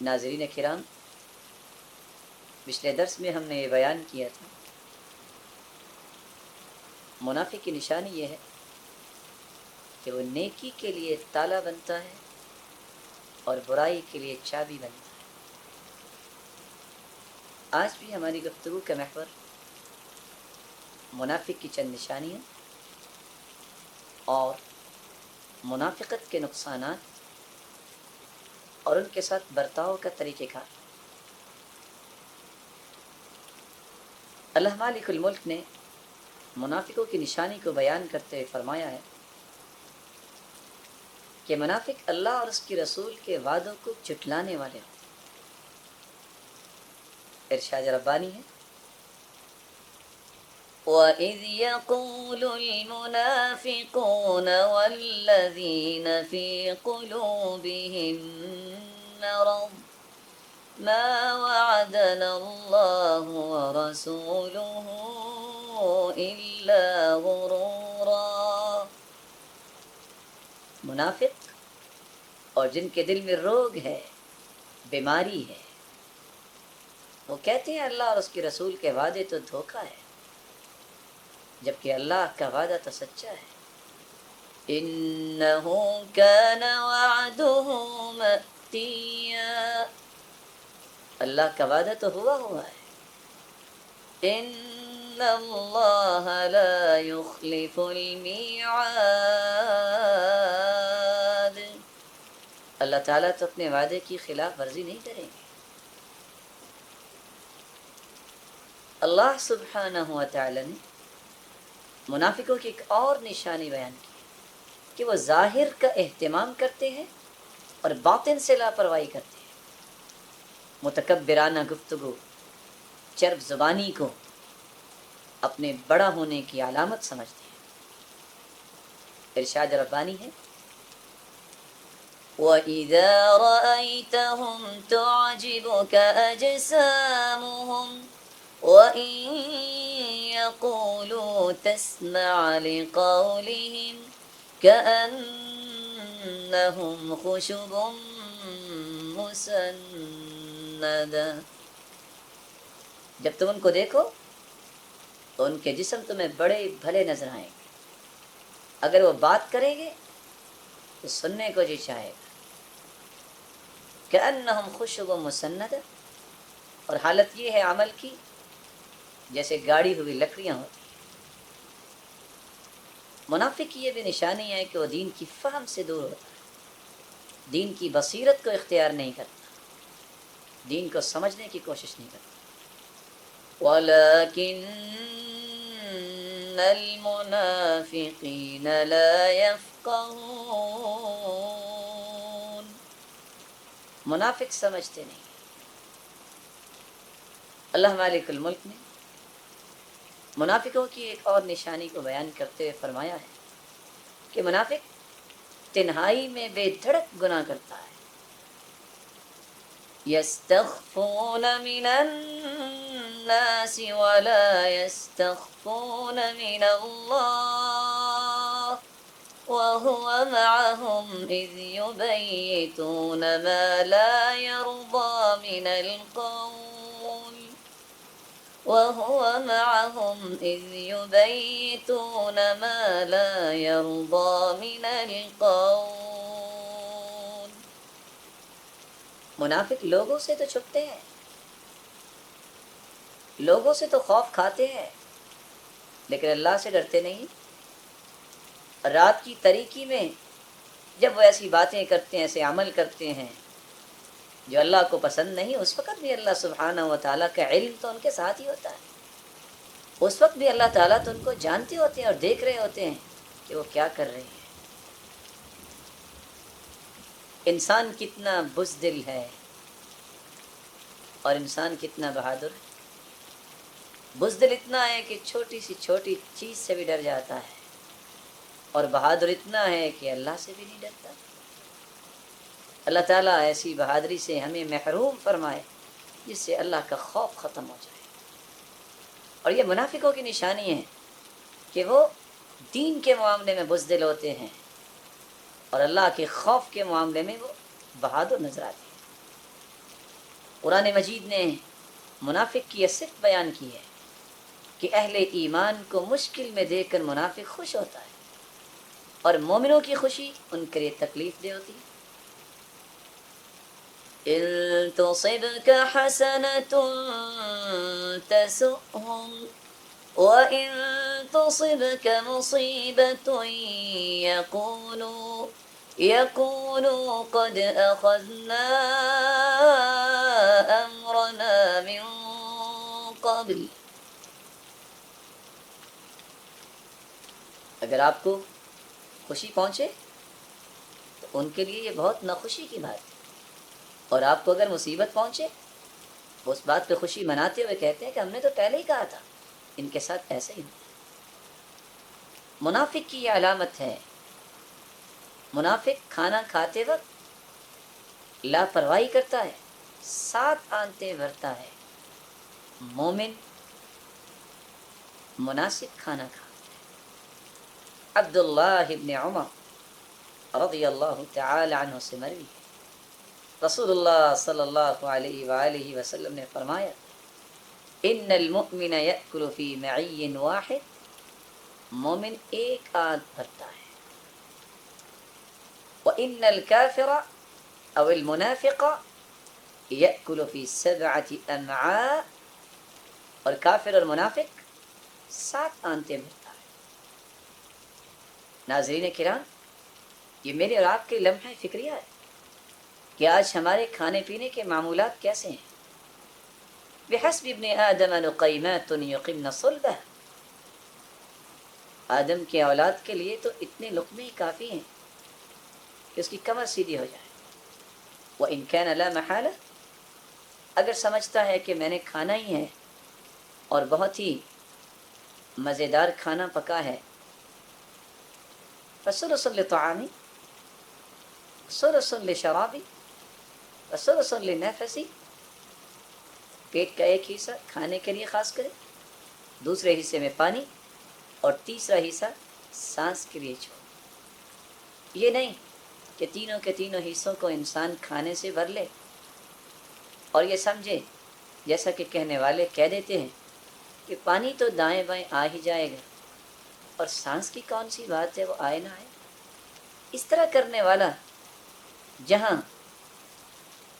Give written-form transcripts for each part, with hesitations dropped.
ناظرین کرام، پچھلے درس میں ہم نے یہ بیان کیا تھا منافق کی نشانی یہ ہے کہ وہ نیکی کے لیے تالا بنتا ہے اور برائی کے لیے چابی بنتا ہے۔ آج بھی ہماری گفتگو کا محور منافق کی چند نشانیاں اور منافقت کے نقصانات اور ان کے ساتھ برتاؤ کا طریقہ کار۔ اللہ مالک الملک نے منافقوں کی نشانی کو بیان کرتے ہوئے فرمایا ہے کہ منافق اللہ اور اس کے رسول کے وعدوں کو جھٹلانے والے ہوتے ہیں۔ ارشاد ربانی ہے وَإِذْ يَقُولُ الْمُنَافِقُونَ وَالَّذِينَ فِي قُلُوبِهِم مَّرَضٌ مَّا وَعَدَنَا اللَّهُ وَرَسُولُهُ إِلَّا غُرُورًا۔ منافق اور جن کے دل میں روگ ہے، بیماری ہے، وہ کہتے ہیں اللہ اور اس کے رسول کے وعدے تو دھوکہ ہے، جبکہ اللہ کا وعدہ تو سچا ہے۔ إِنَّهُ كَانَ وَعْدُهُ مَأْتِيًّا، اللہ کا وعدہ تو ہوا ہے۔ إِنَّ اللَّهَ لَا يُخْلِفُ الْمِيعَادَ، اللہ تعالیٰ تو اپنے وعدے کی خلاف ورزی نہیں کریں گے۔ اللہ سبحانہ و تعالی نے منافقوں کی ایک اور نشانی بیان کی کہ وہ ظاہر کا اہتمام کرتے ہیں اور باطن سے لاپرواہی کرتے ہیں۔ متکبرانہ گفتگو، چرب زبانی کو اپنے بڑا ہونے کی علامت سمجھتے ہیں۔ ارشاد ربانی ہے وَإِذَا رَأَيْتَهُمْ تُعْجِبُكَ أَجْسَامُهُمْ وَإِن يَقُولُوا تَسْمَعْ لِقَوْلِهِمْ كَأَنَّهُمْ خُشُبٌ مُّسَنَّدَةٌ، جب تم ان کو دیکھو تو ان کے جسم تمہیں بڑے بھلے نظر آئیں گے، اگر وہ بات کریں گے تو سننے کو جی چاہے گا۔ كَأَنَّهُمْ خُشُبٌ مُّسَنَّدَةٌ، اور حالت یہ ہے عمل کی جیسے گاڑی ہوئی لکڑیاں ہوتی ہیں۔ منافق کی یہ بھی نشانی ہے کہ وہ دین کی فہم سے دور ہوتا ہے، دین کی بصیرت کو اختیار نہیں کرتا، دین کو سمجھنے کی کوشش نہیں کرتا۔ وَلَكِنَّ الْمُنَافِقِينَ لَا يَفْقَهُونَ، منافق سمجھتے نہیں۔ اللہ مالک الملک نے منافقوں کی ایک اور نشانی کو بیان کرتے ہوئے فرمایا ہے کہ منافق تنہائی میں بے دھڑک گناہ کرتا ہے۔ يَسْتَخْفُونَ مِنَ النَّاسِ وَلَا يَسْتَخْفُونَ مِنَ اللَّهِ وَهُوَ مَعَهُمْ إِذْ يُبَيِّتُونَ مَا لَا يَرْضَى مِنَ الْقَوْلِ وَهُوَ مَعَهُمْ إِذْ يُبَيِّتُونَ مَا لَا يَرْضَى مِنَ الْقَوْلِ، منافق لوگوں سے تو چھپتے ہیں، لوگوں سے تو خوف کھاتے ہیں، لیکن اللہ سے ڈرتے نہیں۔ رات کی تاریکی میں جب وہ ایسی باتیں کرتے ہیں، ایسے عمل کرتے ہیں جو اللہ کو پسند نہیں، اس وقت بھی اللہ سبحانہ و تعالیٰ کا علم تو ان کے ساتھ ہی ہوتا ہے، اس وقت بھی اللہ تعالیٰ تو ان کو جانتے ہوتے ہیں اور دیکھ رہے ہوتے ہیں کہ وہ کیا کر رہے ہیں۔ انسان کتنا بزدل ہے اور انسان کتنا بہادر ہے۔ بزدل اتنا ہے کہ چھوٹی سی چھوٹی چیز سے بھی ڈر جاتا ہے، اور بہادر اتنا ہے کہ اللہ سے بھی نہیں ڈرتا۔ اللہ تعالیٰ ایسی بہادری سے ہمیں محروم فرمائے جس سے اللہ کا خوف ختم ہو جائے۔ اور یہ منافقوں کی نشانی ہے کہ وہ دین کے معاملے میں بزدل ہوتے ہیں اور اللہ کے خوف کے معاملے میں وہ بہادر نظر آتے ہیں۔ قرآن مجید نے منافق کی یہ صفت بیان کی ہے کہ اہل ایمان کو مشکل میں دیکھ کر منافق خوش ہوتا ہے، اور مومنوں کی خوشی ان کے لیے تکلیف دہ ہوتی ہے۔ إن تصبك حسنة تسؤهم وإن تصبك مصيبة يقولوا قد أخذنا أمرنا من قبل۔ اگر آپ کو خوشی پہنچے تو ان کے لیے یہ بہت ناخوشی کی بات ہے، اور آپ کو اگر مصیبت پہنچے وہ اس بات پہ خوشی مناتے ہوئے کہتے ہیں کہ ہم نے تو پہلے ہی کہا تھا ان کے ساتھ ایسے ہی نہیں۔ منافق کی یہ علامت ہے۔ منافق کھانا کھاتے وقت لاپرواہی کرتا ہے، 7 آنتیں بھرتا ہے۔ مومن مناسب کھانا کھاتا ہے۔ عبداللہ ابن عمر رضی اللہ تعالی عنہ سے مروی ہے، رسول اللہ صلی اللہ علیہ وآلہ وسلم نے فرمایا ان المؤمن یأکل فی معی واحد، مومن ایک آنت بھرتا ہے، وان الکافر او المنافق یأکل فی 7 امعاء، اور کافر اور منافق 7 آنتیں بھرتا ہے۔ ناظرین کرام، یہ میرے اور آپ کے لمحہ فکریہ ہے کہ آج ہمارے کھانے پینے کے معمولات کیسے ہیں۔ بحسب ابن آدم لقیمات یقمن صلبہ، آدم کے اولاد کے لیے تو اتنے لقمے ہی کافی ہیں کہ اس کی کمر سیدھی ہو جائے۔ وإن كان لا محالہ، اگر سمجھتا ہے کہ میں نے کھانا ہی ہے اور بہت ہی مزیدار کھانا پکا ہے، فثلث لطعامی ثلث لشرابی وثلث لنفسی، پیٹ کا ایک حصہ کھانے کے لیے خاص کرے، دوسرے حصے میں پانی، اور تیسرا حصہ سانس کے لیے چھوڑ۔ یہ نہیں کہ تینوں کے تینوں حصوں کو انسان کھانے سے بھر لے اور یہ سمجھے جیسا کہ کہنے والے کہہ دیتے ہیں کہ پانی تو دائیں بائیں آ ہی جائے گا، اور سانس کی کون سی بات ہے وہ آئے نہ آئے۔ اس طرح کرنے والا جہاں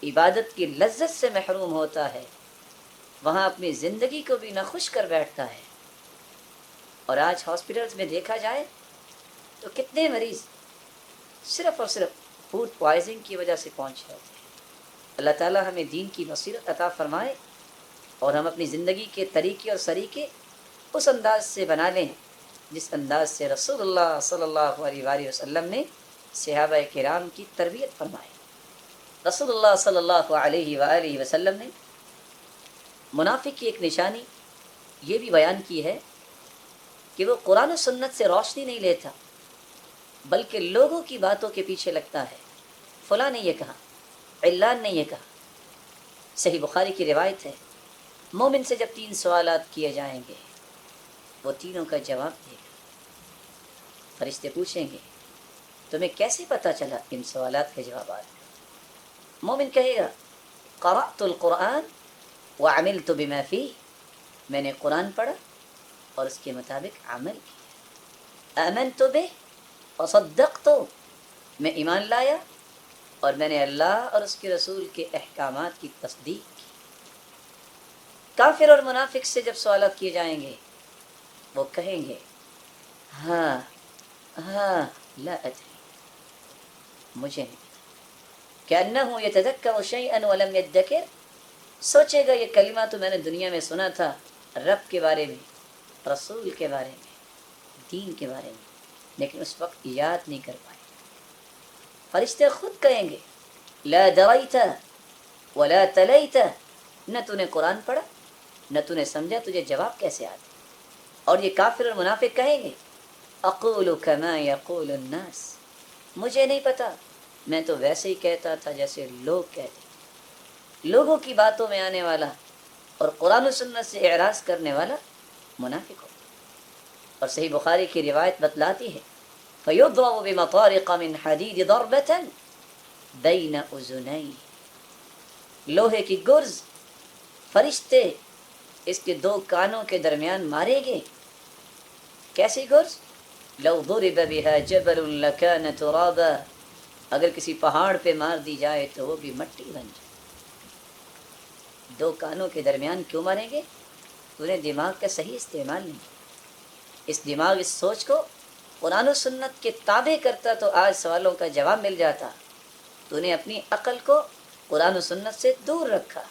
عبادت کی لذت سے محروم ہوتا ہے، وہاں اپنی زندگی کو بھی ناخوش کر بیٹھتا ہے۔ اور آج ہاسپٹلز میں دیکھا جائے تو کتنے مریض صرف اور صرف فوڈ پوائزنگ کی وجہ سے پہنچ رہے ہوتے ہیں۔ اللہ تعالیٰ ہمیں دین کی بصیرت عطا فرمائے اور ہم اپنی زندگی کے طریقے اور سلیقے اس انداز سے بنا لیں جس انداز سے رسول اللہ صلی اللہ علیہ وآلہ وسلم نے صحابہ کرام کی تربیت فرمائی۔ رسول اللہ صلی اللہ علیہ وآلہ وسلم نے منافق کی ایک نشانی یہ بھی بیان کی ہے کہ وہ قرآن و سنت سے روشنی نہیں لیتا، بلکہ لوگوں کی باتوں کے پیچھے لگتا ہے۔ فلاں نے یہ کہا، علان نے یہ کہا۔ صحیح بخاری کی روایت ہے، مومن سے جب 3 سوالات کیے جائیں گے وہ تینوں کا جواب دے گا۔ فرشتے پوچھیں گے تمہیں کیسے پتہ چلا ان سوالات کے جوابات؟ مومن کہے گا قرأت القرآن وعملت بما فیہ، میں نے قرآن پڑھا اور اس کے مطابق عمل کیا۔ آمنت بہ وصدقت، میں ایمان لایا اور میں نے اللہ اور اس کے رسول کے احکامات کی تصدیق کی۔ کافر اور منافق سے جب سوالات کیے جائیں گے وہ کہیں گے ہاں لا ادری، مجھے نہیں پتا۔ کأنہ یتذکر شیئا ولم یدکر، سوچے گا یہ کلمہ تو میں نے دنیا میں سنا تھا، رب کے بارے میں، رسول کے بارے میں، دین کے بارے میں، لیکن اس وقت یاد نہیں کر پائے۔ فرشتے خود کہیں گے لا دریت ولا تلیت، نہ تو نے قرآن پڑھا نہ تو نے سمجھا، تجھے جواب کیسے آتے؟ اور یہ کافر اور منافق کہیں گے اقول کما یقول الناس، مجھے نہیں پتا، میں تو ویسے ہی کہتا تھا جیسے لوگ کہتے۔ لوگوں کی باتوں میں آنے والا اور قرآن و سنت سے اعراض کرنے والا منافق ہوتا۔ اور صحیح بخاری کی روایت بتلاتی ہے فَيُضْرَبُ بِمَطَارِقَ مِنْ حَدِيدِ ضَرْبَةً بَيْنَ أُذُنَيْهِ، لوہے کی گرز، فرشتے اس کے دو کانوں کے درمیان مارے گے. کیسی گرز؟ لو ضرب بها جبل لكان ترابا، اگر کسی پہاڑ پہ مار دی جائے تو وہ بھی مٹی بن جائے. دو کانوں کے درمیان کیوں ماریں گے؟ تو نے دماغ کا صحیح استعمال نہیں کیا. اس دماغ، اس سوچ کو قرآن و سنت کے تابع کرتا تو آج سوالوں کا جواب مل جاتا. تو نے اپنی عقل کو قرآن و سنت سے دور رکھا.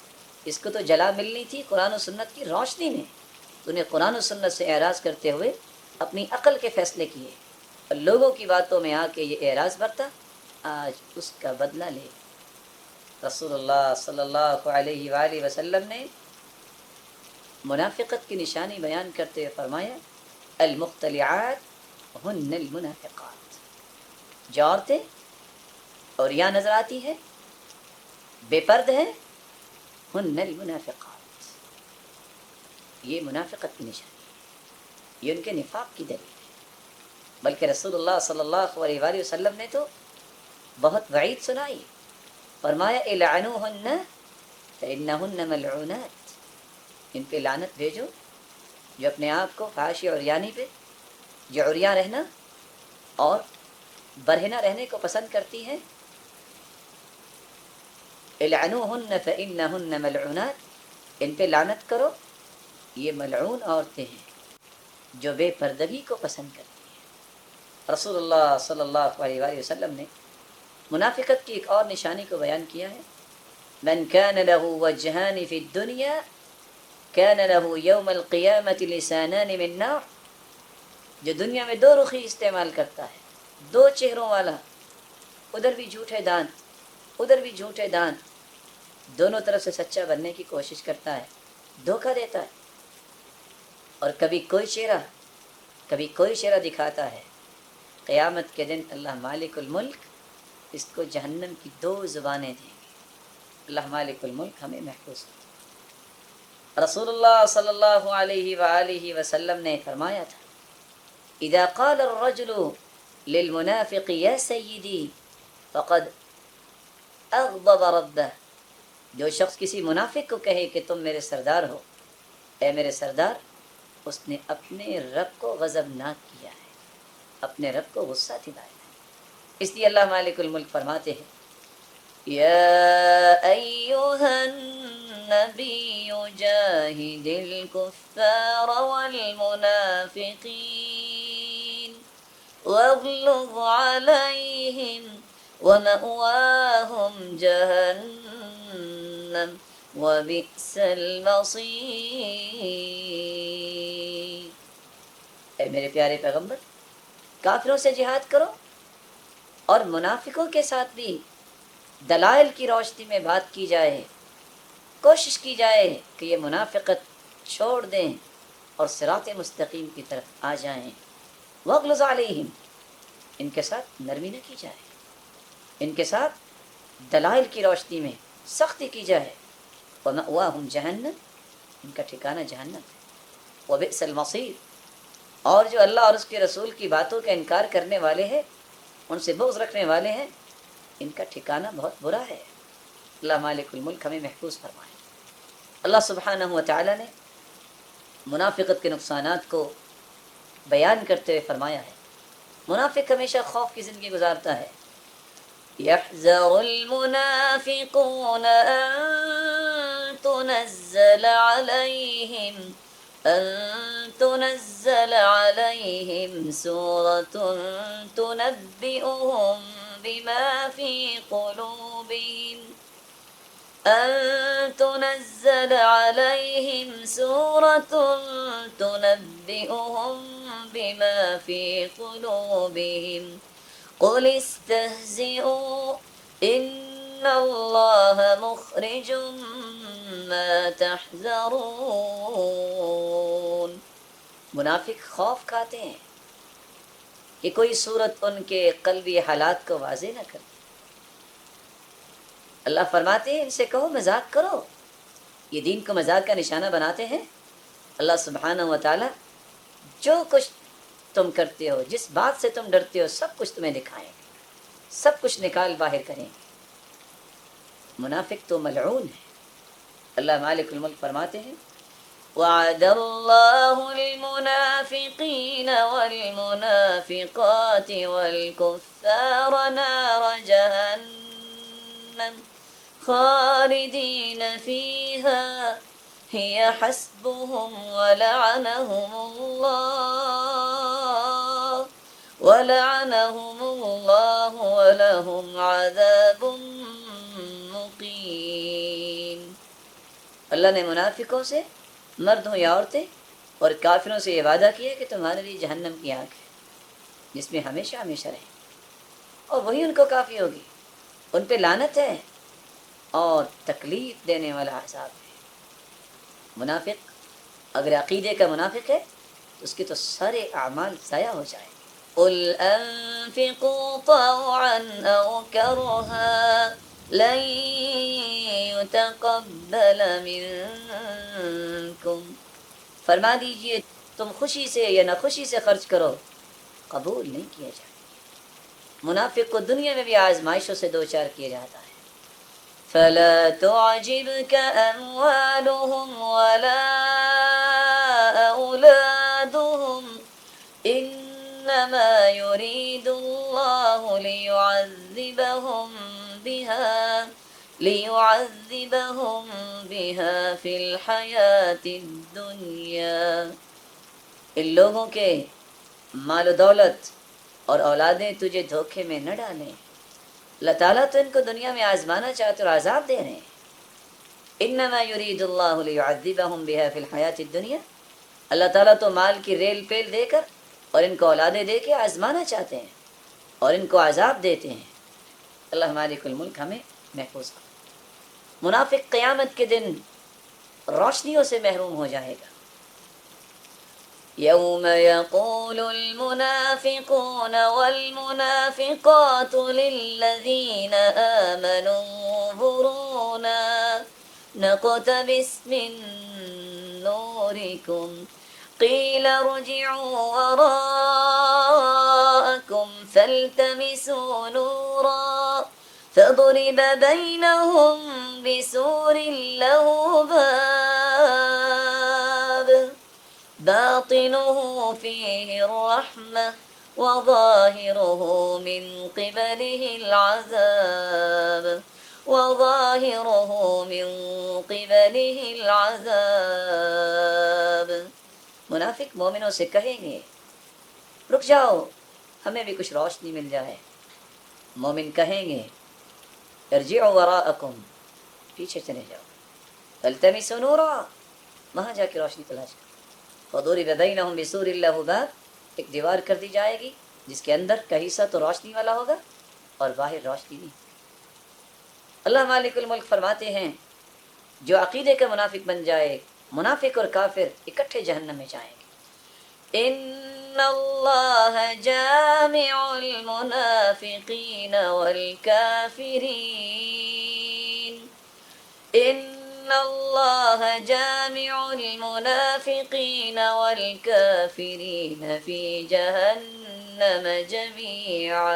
اس کو تو جلا ملنی تھی قرآن و سنت کی روشنی میں. تو نے قرآن و سنت سے اعراض کرتے ہوئے اپنی عقل کے فیصلے کیے اور لوگوں کی باتوں میں آ کے یہ اعراض برتا. آج اس کا بدلہ لے. رسول اللہ صلی اللہ علیہ وآلہ وسلم نے منافقت کی نشانی بیان کرتے ہوئے فرمایا المختلعات ہن المنافقات. جو عورتیں اور یہاں نظر آتی ہے بے پرد ہیں، ہن المنافقات، یہ منافقت کی نشانی ہے، یہ ان کے نفاق کی دلیل ہے. بلکہ رسول اللہ صلی اللہ علیہ وآلہ وسلم نے تو بہت وعید سنائی. فرمایا العنوہن فإنہن ملعونات، ان پہ لعنت بھیجو جو اپنے آپ کو فحاشی عریانی پہ، جو عریاں رہنا اور برہنہ رہنے کو پسند کرتی ہیں. العنوہن فإنہن ملعونات، ان پہ لعنت کرو، یہ ملعون عورتیں ہیں جو بے پردگی کو پسند کرتی ہیں. رسول اللہ صلی اللہ علیہ وآلہ وسلم نے منافقت کی ایک اور نشانی کو بیان کیا ہے. من كان له وجهان في الدنيا كان له يوم القيامة لسانان من نار، جو دنیا میں دو رخی استعمال کرتا ہے، دو چہروں والا، ادھر بھی جھوٹے دانت ادھر بھی جھوٹے دانت، دونوں طرف سے سچا بننے کی کوشش کرتا ہے، دھوکہ دیتا ہے، اور کبھی کوئی چہرہ دکھاتا ہے. قیامت کے دن اللہ مالک الملک اس کو جہنم کی دو زبانیں دیں گے. اللہ مالک الملک ہمیں محفوظ کرے. رسول اللہ صلی اللہ علیہ وآلہ وسلم نے فرمایا تھا اذا قال الرجل للمنافق یا سیدی فقد اغضب ربه، جو شخص کسی منافق کو کہے کہ تم میرے سردار ہو، اے میرے سردار، اس نے اپنے رب کو غضبناک کیا ہے، اپنے رب کو غصہ دلایا ہے. اس لیے اللہ مالک الملک فرماتے ہیں یا ایھا النبی جاہد الکفار والمنافقین واغلظ علیہم ومأواہم جہنم وبئس المصیر. اے میرے پیارے پیغمبر، کافروں سے جہاد کرو اور منافقوں کے ساتھ بھی دلائل کی روشنی میں بات کی جائے، کوشش کی جائے کہ یہ منافقت چھوڑ دیں اور صراط مستقیم کی طرف آ جائیں. واغلظ علیہم، ان کے ساتھ نرمی نہ کی جائے، ان کے ساتھ دلائل کی روشنی میں سختی کی جائے. ومأواہم جہنم، ان کا ٹھکانہ جہنم ہے. وبئس المصیر، اور جو اللہ اور اس کے رسول کی باتوں کا انکار کرنے والے ہیں، ان سے بغض رکھنے والے ہیں، ان کا ٹھکانہ بہت برا ہے. اللہ مالک الملک ہمیں محفوظ فرمائے. اللہ سبحانہ و تعالی نے منافقت کے نقصانات کو بیان کرتے ہوئے فرمایا ہے منافق ہمیشہ خوف کی زندگی گزارتا ہے. يحذر المنافقون أن تنزل عليهم سورة تنبئهم بما في قلوبهم تنزل عليهم سورة تنبئهم بما في قلوبهم قل استهزئوا ان اللہ مخرج ما تحذرون. منافق خوف کھاتے ہیں کہ کوئی صورت ان کے قلبی حالات کو واضح نہ کرے. اللہ فرماتے ہیں ان سے کہو مذاق کرو. یہ دین کو مذاق کا نشانہ بناتے ہیں. اللہ سبحانہ و تعالی جو کچھ تم کرتے ہو، جس بات سے تم ڈرتے ہو، سب کچھ تمہیں دکھائیں گے، سب کچھ نکال باہر کریں گے. منافق تو ملعون ہے. اللہ مالک الملک فرماتے ہیں وعد اللہ المنافقین والمنافقات والکفار نار جہنم خالدین فیہا ہی حسبهم ولعنهم اللہ ولهم عذاب مقیم۔ اللہ نے منافقوں سے، مرد ہوں یا عورتیں، اور کافروں سے یہ وعدہ کیا کہ تمہارے لیے جہنم کی آگ ہے جس میں ہمیشہ ہمیشہ رہیں، اور وہی ان کو کافی ہوگی، ان پہ لعنت ہے اور تکلیف دینے والا عذاب ہے۔ منافق اگر عقیدے کا منافق ہے تو اس کے تو سارے اعمال ضائع ہو جائیں۔ قل انفقوا طوعا او کرها لن يتقبل منكم، فرما دیجئے تم خوشی سے یا ناخوشی سے خرچ کرو، قبول نہیں کیا جائے۔ منافق کو دنیا میں بھی آزمائشوں سے دوچار کیا جاتا ہے۔ فلا تعجبك اموالهم ولا اولادهم انما يريد الله ليعذبهم بها في الحياة الدنيا۔ ان لوگوں کے مال و دولت اور اولادیں تجھے دھوکے میں نہ ڈالیں، اللہ تعالیٰ تو ان کو دنیا میں آزمانا چاہتے اور عذاب دے رہے ہیں۔ انما یرید اللہ لیعذبہم بها فی الحیاۃ الدنیا، اللہ تعالیٰ تو مال کی ریل پیل دے کر اور ان کو اولادیں دے کے آزمانا چاہتے ہیں اور ان کو عذاب دیتے ہیں۔ اللہ مالک الملک ہمیں محفوظ کرے۔ منافق قیامت کے دن روشنیوں سے محروم ہو جائے گا۔ يوم يقول المنافقون والمنافقات للذين آمنوا انظرونا نقتبس من نوركم قيل ارجعوا وراءكم فالتمسوا نورا فضرب بينهم بسور له باب باطنه فيه الرحمة وظاهره من قبله العذاب۔ منافق مومنوں سے کہیں گے رک جاؤ، ہمیں بھی کچھ روشنی مل جائے۔ مومن کہیں گے ارجعوا وراءکم، پیچھے چلے جاؤ، فالتمسوا نورا، وہاں جا کے روشنی تلاش کرو۔ فضرب بینہم بسور لہ باب، ایک دیوار کر دی جائے گی جس کے اندر کا حصہ تو روشنی والا ہوگا اور باہر روشنی نہیں۔ اللہ مالک الملک فرماتے ہیں جو عقیدے کا منافق بن جائے، منافق اور کافر اکٹھے جہنم میں جائیں گے۔ ان اللہ جامع المنافقین والکافرین، ان اللہ جامع المنافقین والکافرین فی جہنم جمیعا،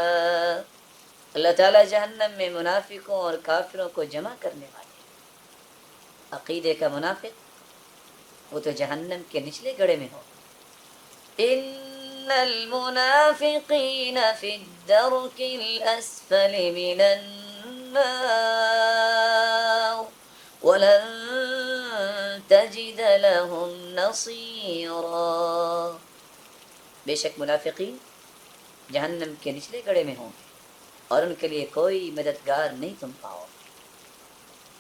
اللہ تعالیٰ جہنم میں منافقوں اور کافروں کو جمع کرنے والے۔ عقیدے کا منافق وہ تو جہنم کے نچلے گڑھے میں ہو۔ ان المنافقین فی الدرک الاسفل من النار ولن تجد لهم نصیرا، بے شک منافقین جہنم کے نچلے گڑھے میں ہوں گے اور ان کے لیے کوئی مددگار نہیں تم پاؤ۔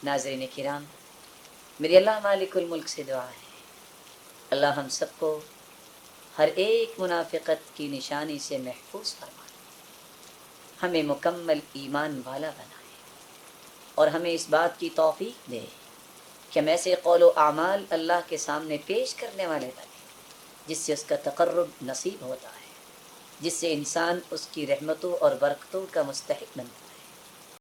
ناظرین کرام، میری اللہ مالک الملک سے دعا ہے اللہ ہم سب کو ہر ایک منافقت کی نشانی سے محفوظ فرمائے، ہمیں مکمل ایمان والا بنائے اور ہمیں اس بات کی توفیق دے کہ ہم ایسے قول و اعمال اللہ کے سامنے پیش کرنے والے بنیں جس سے اس کا تقرب نصیب ہوتا ہے، جس سے انسان اس کی رحمتوں اور برکتوں کا مستحق بنتا ہے۔